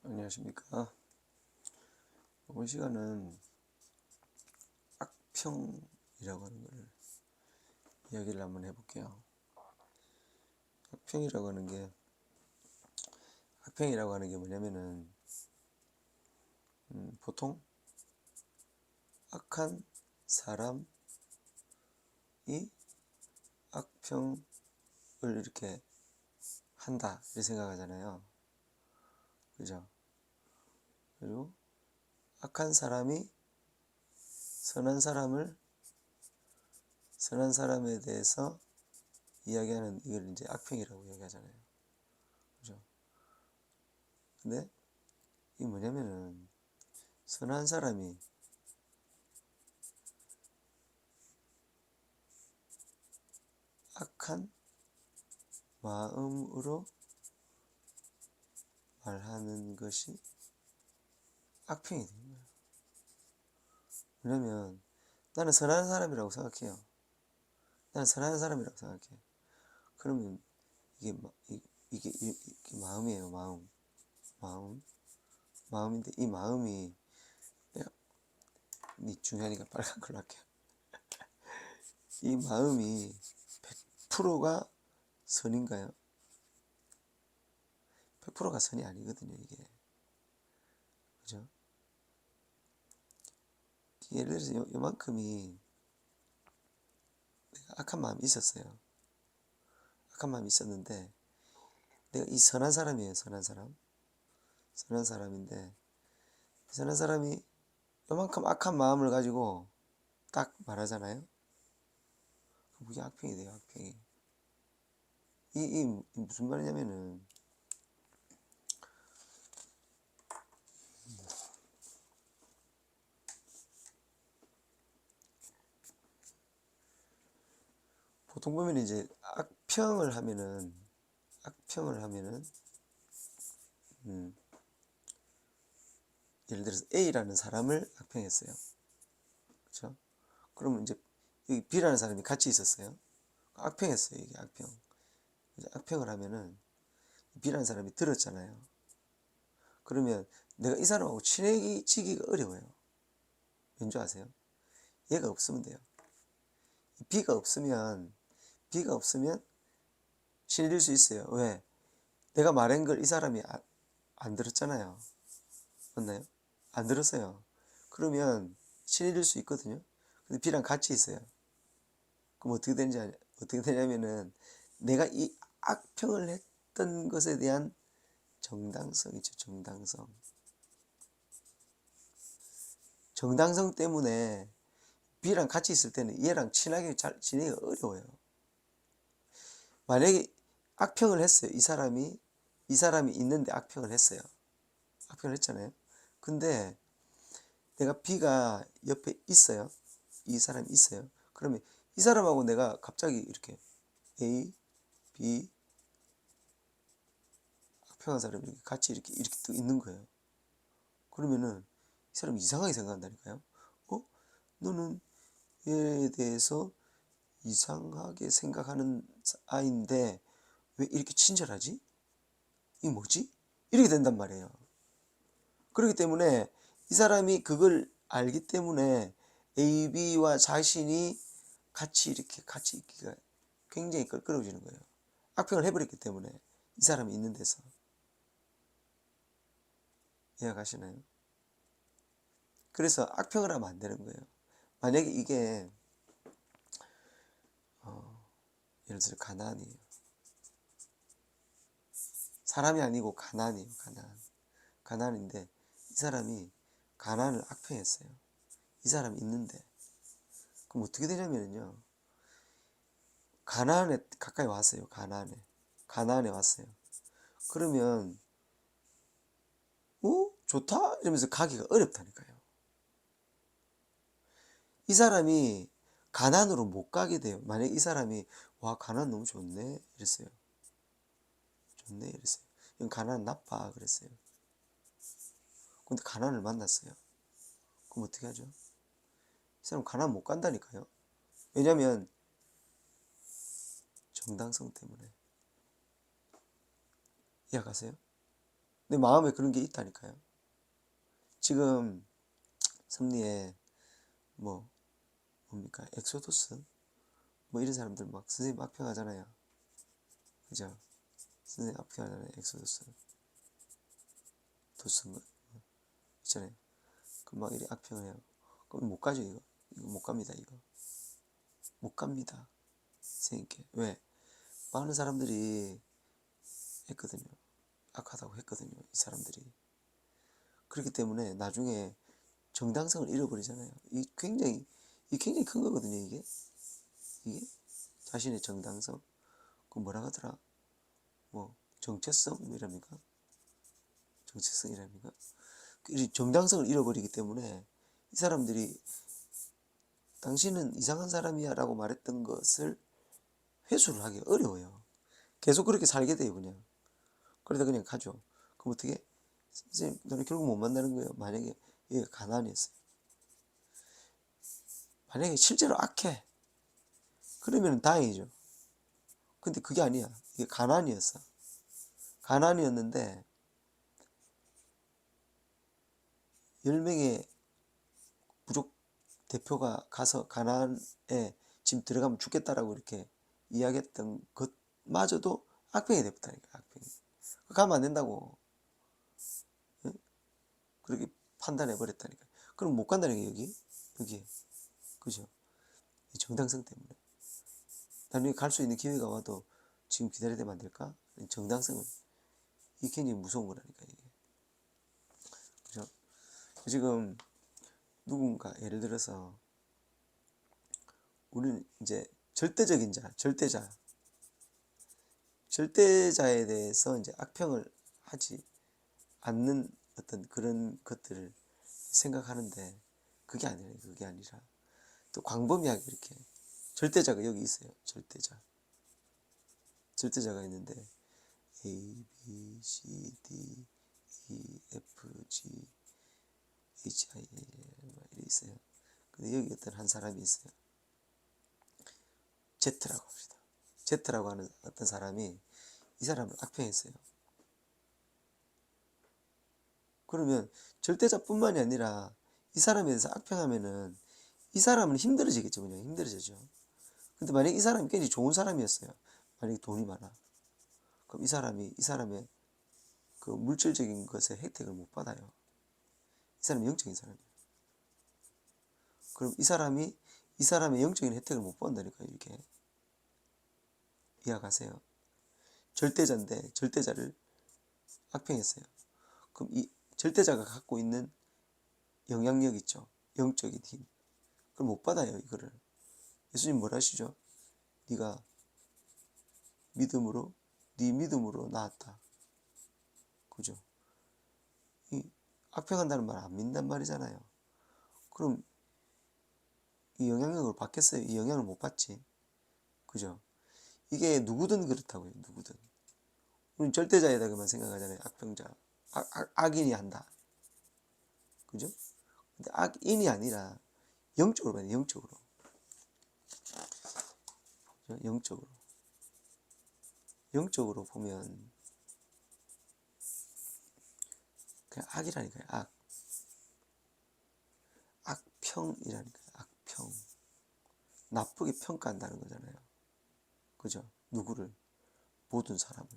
안녕하십니까. 이번 시간은 악평이라고 하는 것을 이야기를 한번 해볼게요. 악평이라고 하는 게 뭐냐면은, 보통 악한 사람이 악평을 이렇게 한다, 이렇게 생각하잖아요. 그죠? 그리고 악한 사람이 선한 사람에 대해서 이야기하는 이걸 이제 악평이라고 이야기하잖아요. 그죠? 근데 이게 뭐냐면은, 선한 사람이 악한 마음으로 말하는 것이 악평이 되는 거예요. 왜냐면 나는 선한 사람이라고 생각해요. 나는 선한 사람이라고 생각해. 그러면 이게 마음이에요. 마음인데, 이 마음이, 내가 중요하니까 빨간 걸로 할게요. 이 마음이 100%가 선인가요? 100%가 선이 아니거든요, 이게. 그죠? 예를 들어서 요만큼이 내가 악한 마음이 있었어요. 악한 마음이 있었는데, 내가 이 선한 사람이에요. 선한 사람인데, 선한 사람이 요만큼 악한 마음을 가지고 딱 말하잖아요. 그럼 그게 악평이 돼요. 악평이. 이 무슨 말이냐면은, 보통 보면 이제 악평을 하면은 예를 들어서 A라는 사람을 악평했어요. 그렇죠? 그러면 이제 여기 B라는 사람이 같이 있었어요. 악평했어요. 이게 악평. 이제 악평을 하면은 B라는 사람이 들었잖아요. 그러면 내가 이 사람하고 친해지기가 어려워요. 왠지 아세요? 얘가 없으면 돼요. B가 없으면 친해질 수 있어요. 왜? 내가 말한 걸 이 사람이 안 들었잖아요. 맞나요? 안 들었어요. 그러면 친해질 수 있거든요. 근데 B랑 같이 있어요. 그럼 어떻게 되냐면은, 내가 이 악평을 했던 것에 대한 정당성이죠. 정당성 때문에 B랑 같이 있을 때는 얘랑 친하게 잘 지내기가 어려워요. 만약에 악평을 했어요. 이 사람이 있는데 악평을 했어요. 악평을 했잖아요. 근데 내가 B가 옆에 있어요. 이 사람이 있어요. 그러면 이 사람하고 내가 갑자기 이렇게 A, B, 악평한 사람이 이렇게 같이 이렇게 또 있는 거예요. 그러면은 이 사람이 이상하게 생각한다니까요. 너는 얘에 대해서 이상하게 생각하는 아이인데 왜 이렇게 친절하지? 이게 뭐지? 이렇게 된단 말이에요. 그렇기 때문에 이 사람이 그걸 알기 때문에 A, B와 자신이 같이 있기가 굉장히 껄끄러워지는 거예요. 악평을 해버렸기 때문에, 이 사람이 있는 데서. 이해가시나요? 그래서 악평을 하면 안 되는 거예요. 만약에 이게 예를 들어 가난이에요. 사람이 아니고 가난이에요. 가난인데 이 사람이 가난을 악평했어요. 이 사람이 있는데, 그럼 어떻게 되냐면요, 가난에 가까이 왔어요. 가난에 왔어요. 그러면 좋다 이러면서 가기가 어렵다니까요. 이 사람이 가난으로 못 가게 돼요. 만약 이 사람이 와, 가난 너무 좋네 이랬어요. 이건 가난 나빠 그랬어요. 근데 가난을 만났어요. 그럼 어떻게 하죠? 이 사람 가난 못 간다니까요. 왜냐면 정당성 때문에. 이해가세요? 내 마음에 그런 게 있다니까요. 지금 섭리에 뭡니까? 엑소더스? 뭐 이런 사람들 막 선생님 악평하잖아요. 그죠? 선생님 악평하잖아요. 엑소더스. 도스인가? 있잖아요. 그럼 막 이렇게 악평을 해요. 그럼 못 가죠, 이거. 이거 못 갑니다, 이거. 못 갑니다. 선생님께. 왜? 많은 사람들이 했거든요. 악하다고 했거든요. 이 사람들이. 그렇기 때문에 나중에 정당성을 잃어버리잖아요. 이 굉장히 큰 거거든요, 이게. 이게 자신의 정당성. 그 뭐라 하더라? 뭐 정체성 이랍니까? 정체성이랍니까? 이 정당성을 잃어버리기 때문에 이 사람들이 당신은 이상한 사람이야 라고 말했던 것을 회수를 하기 어려워요. 계속 그렇게 살게 돼요, 그냥. 그러다 그냥 가죠. 그럼 어떻게? 선생님, 너는 결국 못 만나는 거예요. 만약에 얘가 가난이었어요. 만약에 실제로 악해. 그러면 다행이죠. 근데 그게 아니야. 이게 가난이었어. 가난이었는데 10명의 부족 대표가 가서 가난에 지금 들어가면 죽겠다라고 이렇게 이야기했던 것마저도 악평이 됐다니까. 악평이. 가면 안 된다고. 응? 그렇게 판단해 버렸다니까. 그럼 못 간다는 게 여기 그죠? 이 정당성 때문에. 나중에 갈 수 있는 기회가 와도 지금 기다려야 되면 안 될까? 정당성은 이게 굉장히 무서운 거라니까 이게. 그죠? 지금 누군가 예를 들어서 우리는 이제 절대적인 자, 절대자에 대해서 이제 악평을 하지 않는 어떤 그런 것들을 생각하는데 그게 아니라 또 광범위하게 이렇게 절대자가 여기 있어요. 절대자가 있는데 A, B, C, D, E, F, G, H, I, L, 이렇게 있어요. 근데 여기 어떤 한 사람이 있어요. Z라고 합시다. Z라고 하는 어떤 사람이 이 사람을 악평했어요. 그러면 절대자뿐만이 아니라 이 사람에 대해서 악평하면은 이 사람은 힘들어지겠죠. 그냥 힘들어지죠. 근데 만약에 이 사람이 굉장히 좋은 사람이었어요. 만약에 돈이 많아. 그럼 이 사람의 그 물질적인 것의 혜택을 못 받아요. 이 사람이 영적인 사람이에요. 그럼 이 사람의 영적인 혜택을 못 받는다니까요. 이렇게 이해가세요. 절대자인데 절대자를 악평했어요. 그럼 이 절대자가 갖고 있는 영향력 있죠. 영적인 힘. 그걸 못 받아요. 이거를. 예수님 뭐라 하시죠? 네가 믿음으로 네 믿음으로 나았다. 그죠? 이 악평한다는 말 안 믿는단 말이잖아요. 그럼 이 영향력을 받겠어요? 이 영향을 못 받지. 그죠? 이게 누구든 그렇다고요. 누구든. 우리는 절대자에다가만 생각하잖아요. 악평자. 악인이 한다. 그죠? 근데 악인이 아니라 영적으로 봐야 돼. 영적으로. 영적으로. 영적으로 보면 그냥 악이라니까요. 악평이라니까요. 악평. 나쁘게 평가한다는 거잖아요. 그죠? 누구를? 모든 사람을.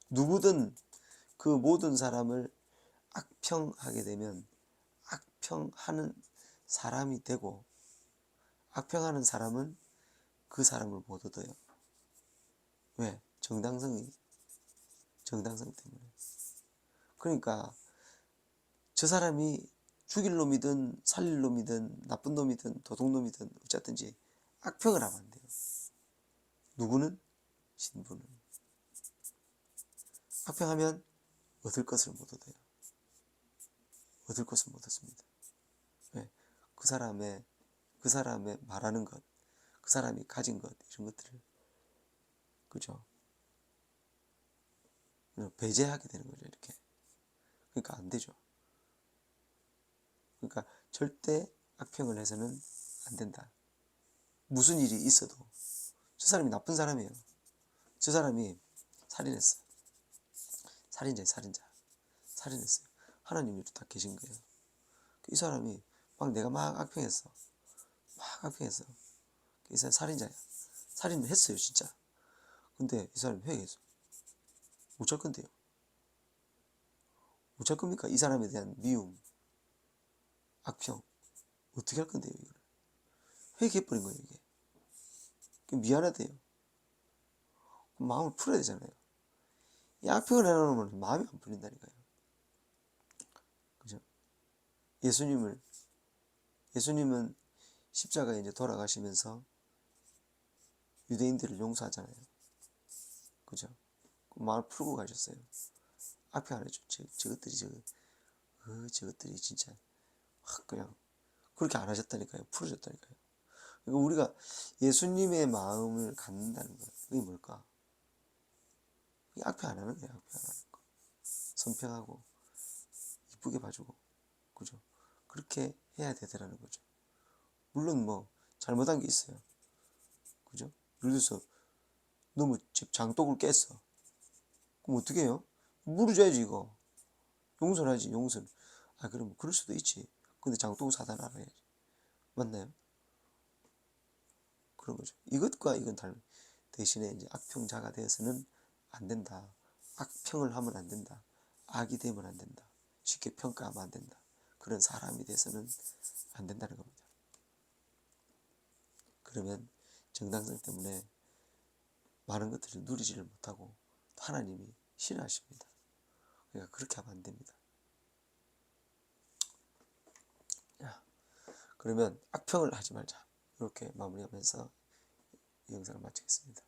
누구든 그 모든 사람을 악평하게 되면 악평하는 사람이 되고 악평하는 사람은 그 사람을 못 얻어요. 왜? 정당성 때문에. 그러니까 저 사람이 죽일 놈이든 살릴 놈이든 나쁜 놈이든 도둑놈이든 어쨌든지 악평을 하면 안 돼요. 누구는? 신부는. 악평하면 얻을 것을 못 얻어요. 얻을 것을 못 얻습니다. 왜? 그 사람의 말하는 것, 그 사람이 가진 것, 이런 것들을, 그죠? 배제하게 되는 거죠, 이렇게. 그러니까 안 되죠. 그러니까 절대 악평을 해서는 안 된다. 무슨 일이 있어도. 저 사람이 나쁜 사람이에요. 저 사람이 살인했어요. 살인자예요, 살인자. 살인했어요. 하나님이 다 계신 거예요. 이 사람이 내가 막 악평했어. 막 악평했어. 이 사람 살인자야. 살인을 했어요, 진짜. 근데 이 사람이 회개했어. 어쩔 건데요? 어쩔 겁니까? 이 사람에 대한 미움, 악평. 어떻게 할 건데요, 이거를? 회개해버린 거예요, 이게. 미안하대요. 마음을 풀어야 되잖아요. 이 악평을 해놓으면 마음이 안 풀린다니까요. 그죠? 예수님은 십자가에 이제 돌아가시면서 유대인들을 용서하잖아요. 그죠? 마음을 풀고 가셨어요. 악평 안 해줘. 저것들이 진짜 확 그냥 그렇게 안 하셨다니까요. 풀어줬다니까요. 그러니까 우리가 예수님의 마음을 갖는다는 거예요. 그게 뭘까? 악평 안 하는 거예요. 악평 안 하는 거. 선평하고 이쁘게 봐주고, 그죠? 그렇게 해야 되더라는 거죠. 물론 뭐 잘못한 게 있어요. 그죠? 예를 들어서 너무 집 장독을 깼어. 그럼 어떻게 해요? 물어줘야지 이거. 용서하지, 용서. 그럼 그럴 수도 있지. 근데 장독을 사다 놔야지. 맞나요? 그런 거죠. 이것과 이건 달라. 대신에 이제 악평자가 되어서는 안 된다. 악평을 하면 안 된다. 악이 되면 안 된다. 쉽게 평가하면 안 된다. 그런 사람이 돼서는 안 된다는 겁니다. 그러면 정당성 때문에 많은 것들을 누리지를 못하고 하나님이 싫어하십니다. 그러니까 그렇게 하면 안 됩니다. 그러면 악평을 하지 말자. 이렇게 마무리하면서 이 영상을 마치겠습니다.